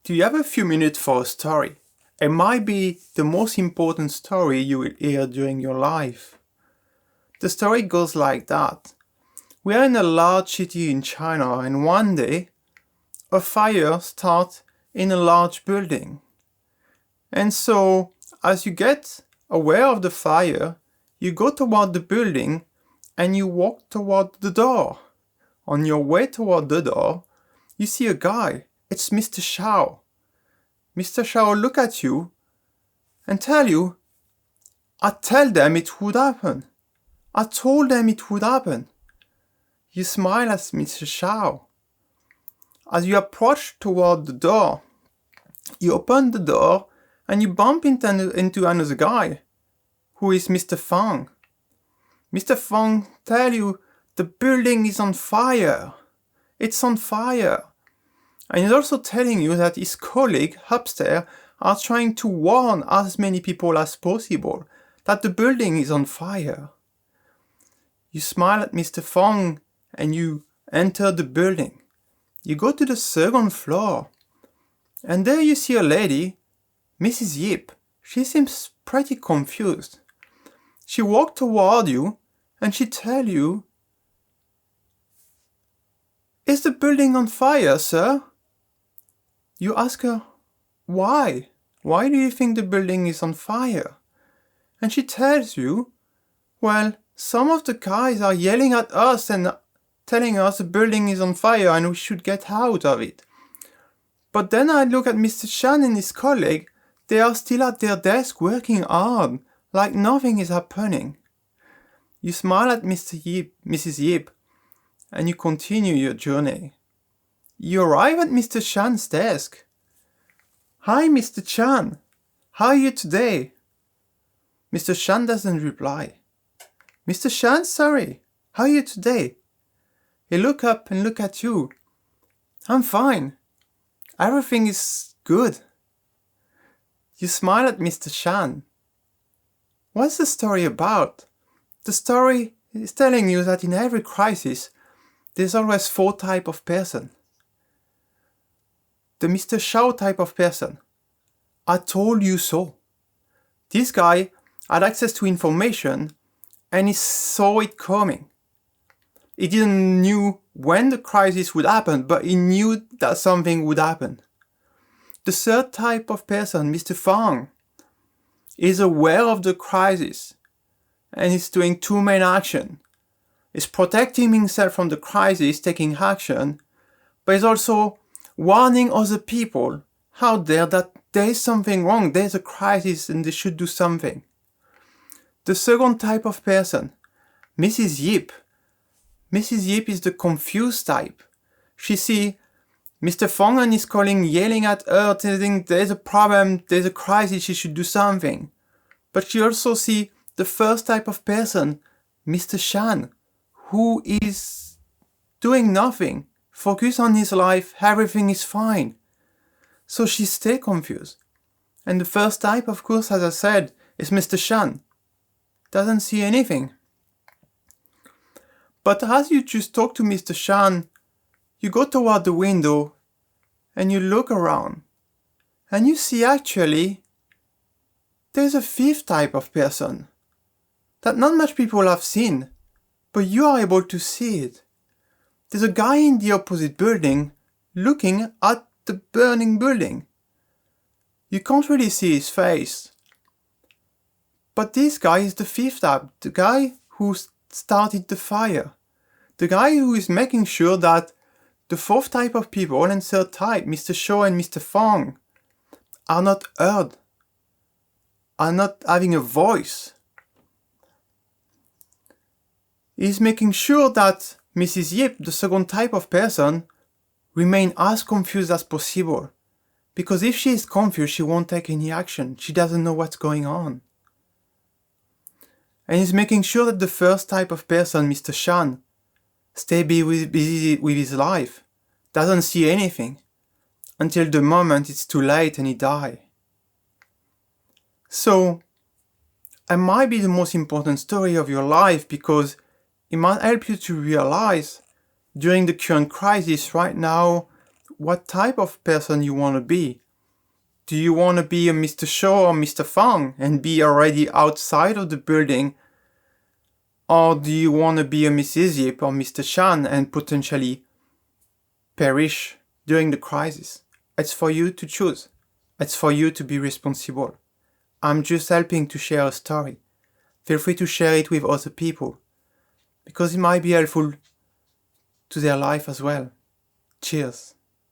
Do you have a few minutes for a story? It might be the most important story you will hear during your life. The story goes like that. We are in a large city in China, and one day a fire starts in a large building. And so, as you get aware of the fire, you go toward the building and you walk toward the door. On your way toward the door, you see a guy. It's Mr. Shao. Mr. Shao look at you and tell you, I tell them it would happen. I told them it would happen. You smile at Mr. Shao. As you approach toward the door, you open the door and you bump into another guy, who is Mr. Fang. Mr. Fang tell you the building is on fire. It's on fire. And he's also telling you that his colleague upstairs are trying to warn as many people as possible that the building is on fire. You smile at Mr. Fang and you enter the building. You go to the second floor and there you see a lady, Mrs. Yip. She seems pretty confused. She walks toward you and she tells you, "Is the building on fire, sir?" You ask her, "Why? Why do you think the building is on fire?" And she tells you, "Well, some of the guys are yelling at us and telling us the building is on fire and we should get out of it. But then I look at Mr. Shan and his colleague, they are still at their desk working hard, like nothing is happening." You smile at Mrs. Yip, and you continue your journey. You arrive at Mr. Chan's desk. "Hi, Mr. Chan. How are you today?" Mr. Chan doesn't reply. "Mr. Chan, sorry. How are you today?" He look up and look at you. "I'm fine. Everything is good." You smile at Mr. Chan. What's the story about? The story is telling you that in every crisis, there's always 4 types of person. The Mr. Shao type of person. I told you so. This guy had access to information and he saw it coming. He didn't know when the crisis would happen, but he knew that something would happen. The third type of person, Mr. Fang, is aware of the crisis and is doing 2 main actions. He's protecting himself from the crisis, taking action, but he's also warning other people out there that there is something wrong, there's a crisis and they should do something. The second type of person, Mrs. Yip. Mrs. Yip is the confused type. She sees Mr. Fang and his colleague yelling at her, telling there's a problem, there's a crisis, she should do something. But she also sees the first type of person, Mr. Shan, who is doing nothing, focus on his life, everything is fine. So she stays confused. And the first type, of course, as I said, is Mr. Shan. Doesn't see anything. But as you just talk to Mr. Shan, you go toward the window and you look around. And you see actually, there's a 5th type of person that not much people have seen, but you are able to see it. There's a guy in the opposite building looking at the burning building. You can't really see his face. But this guy is the 5th type, the guy who started the fire. The guy who is making sure that the 4th type of people and 3rd type, Mr. Shao and Mr. Fang, are not heard, are not having a voice. He's making sure that Mrs. Yip, the second type of person, remain as confused as possible. Because if she is confused, she won't take any action. She doesn't know what's going on. And he's making sure that the first type of person, Mr. Shan, stay busy with his life, doesn't see anything, until the moment it's too late and he dies. So, it might be the most important story of your life because it might help you to realize during the current crisis right now what type of person you want to be. Do you want to be a Mr. Shaw or Mr. Fang and be already outside of the building? Or do you want to be a Mrs. Yip or Mr. Chan and potentially perish during the crisis? It's for you to choose. It's for you to be responsible. I'm just helping to share a story. Feel free to share it with other people, because it might be helpful to their life as well. Cheers.